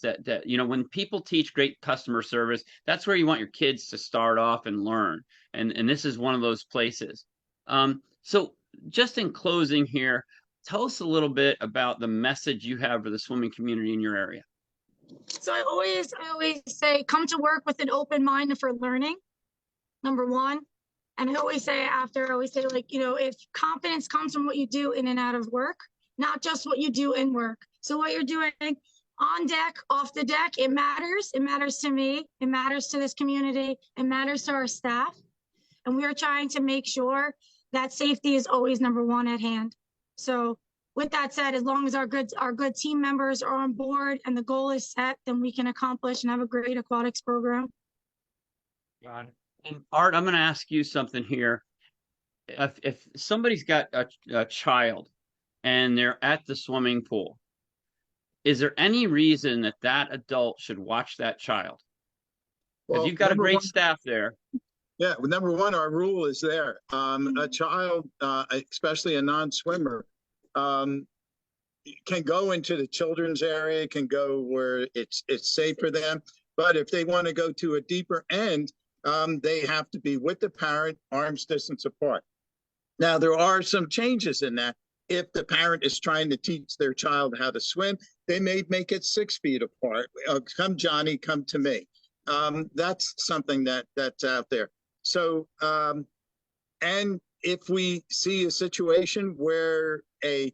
that when people teach great customer service, that's where you want your kids to start off and learn. And this is one of those places. So just in closing here, tell us a little bit about the message you have for the swimming community in your area. So I always say, come to work with an open mind for learning, number one. And I always say, like, if confidence comes from what you do in and out of work, not just what you do in work. So what you're doing on deck, off the deck, it matters. It matters to me. It matters to this community. It matters to our staff. And we are trying to make sure that safety is always number one at hand. So with that said, as long as our good team members are on board and the goal is set, then we can accomplish and have a great aquatics program. Got it. And Art, I'm going to ask you something here. If somebody's got a child and they're at the swimming pool, is there any reason that that adult should watch that child? Because Well, you've got a great one, staff there. Yeah, well, number one, our rule is there. A child, especially a non-swimmer, can go into the children's area, can go where it's safe for them. But if they want to go to a deeper end, they have to be with the parent, arm's distance apart. Now, there are some changes in that. If the parent is trying to teach their child how to swim, they may make it 6 feet apart. Come, Johnny, come to me. That's something that's out there. So, and if we see a situation where a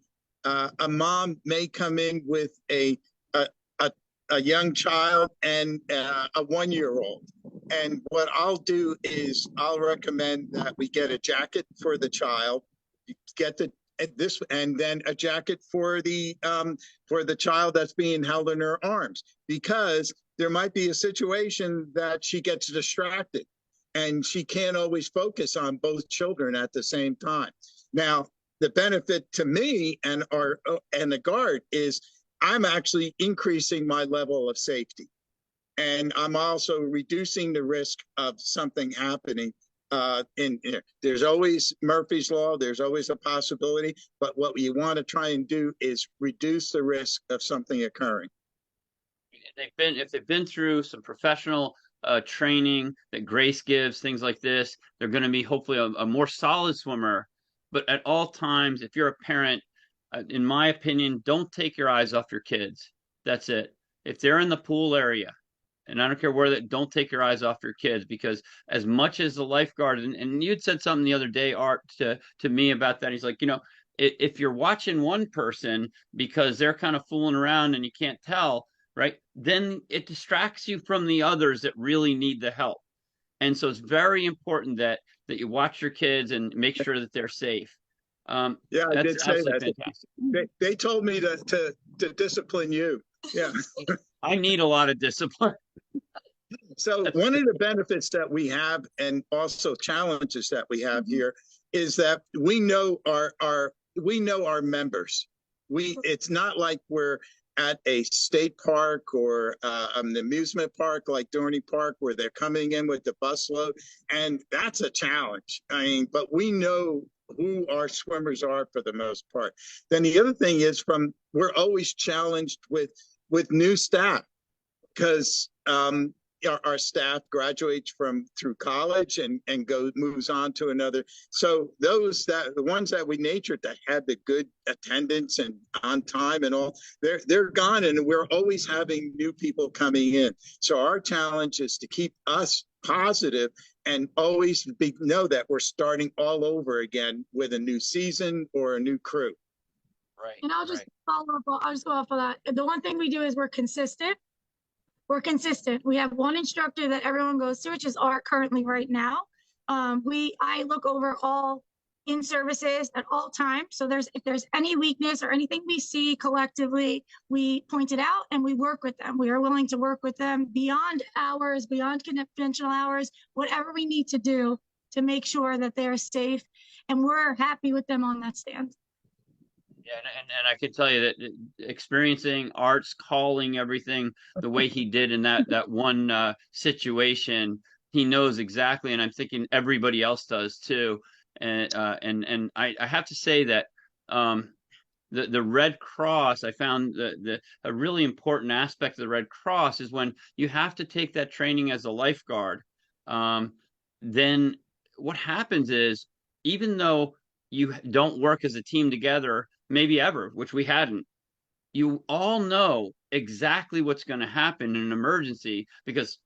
mom may come in with a young child and a 1-year-old, and what I'll do is I'll recommend that we get a jacket for the child, get this, and then a jacket for the child that's being held in her arms, because there might be a situation that she gets distracted and she can't always focus on both children at the same time. Now, the benefit to me and the guard is I'm actually increasing my level of safety. And I'm also reducing the risk of something happening. There's always Murphy's Law, there's always a possibility, but what you want to try and do is reduce the risk of something occurring. If they've been through some professional training that Grace gives, things like this, they're going to be hopefully a more solid swimmer. But at all times, if you're a parent, in my opinion, don't take your eyes off your kids. That's it. If they're in the pool area, and I don't care where that, don't take your eyes off your kids, because as much as the lifeguard, and you'd said something the other day, Art, to me about that. He's like, if you're watching one person because they're kind of fooling around and you can't tell, right, then it distracts you from the others that really need the help. And so it's very important that you watch your kids and make sure that they're safe. Yeah, I did say that. Fantastic. They told me to discipline you. Yeah. I need a lot of discipline. So one of the benefits that we have, and also challenges that we have here, is that we know our members. It's not like we're at a state park or an amusement park like Dorney Park, where they're coming in with the busload, and that's a challenge. I mean, but we know who our swimmers are for the most part. Then the other thing is, we're always challenged with new staff, because our staff graduates through college and moves on to another. So the ones that we nurtured that had the good attendance and on time and all, they're gone, and we're always having new people coming in. So our challenge is to keep us positive and always know that we're starting all over again with a new season or a new crew. Right. And I'll just follow up. I'll just go off of that. The one thing we do is we're consistent. We have one instructor that everyone goes to, which is Art currently right now. I look over all in services at all times. So if there's any weakness or anything we see collectively, we point it out and we work with them. We are willing to work with them beyond hours, beyond conventional hours, whatever we need to do to make sure that they're safe. And we're happy with them on that stand. Yeah, and I can tell you that experiencing Art's calling everything the way he did in that one situation, he knows exactly, and I'm thinking everybody else does too. And I have to say that the Red Cross, I found a really important aspect of the Red Cross is when you have to take that training as a lifeguard, then what happens is, even though you don't work as a team together, maybe ever, which we hadn't, you all know exactly what's going to happen in an emergency because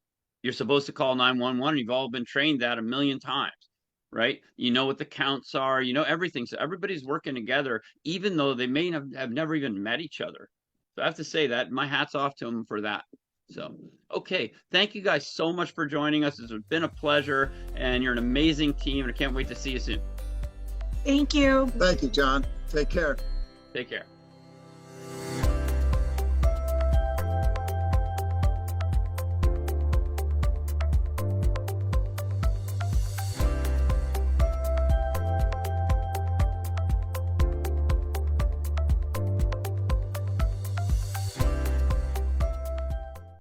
you're supposed to call 911. You've all been trained that a million times, right? You know what the counts are, you know everything. So everybody's working together, even though they may have never even met each other. So I have to say that my hat's off to them for that. So, okay. Thank you guys so much for joining us. It's been a pleasure, and you're an amazing team, and I can't wait to see you soon. Thank you. Thank you, John. Take care. Take care.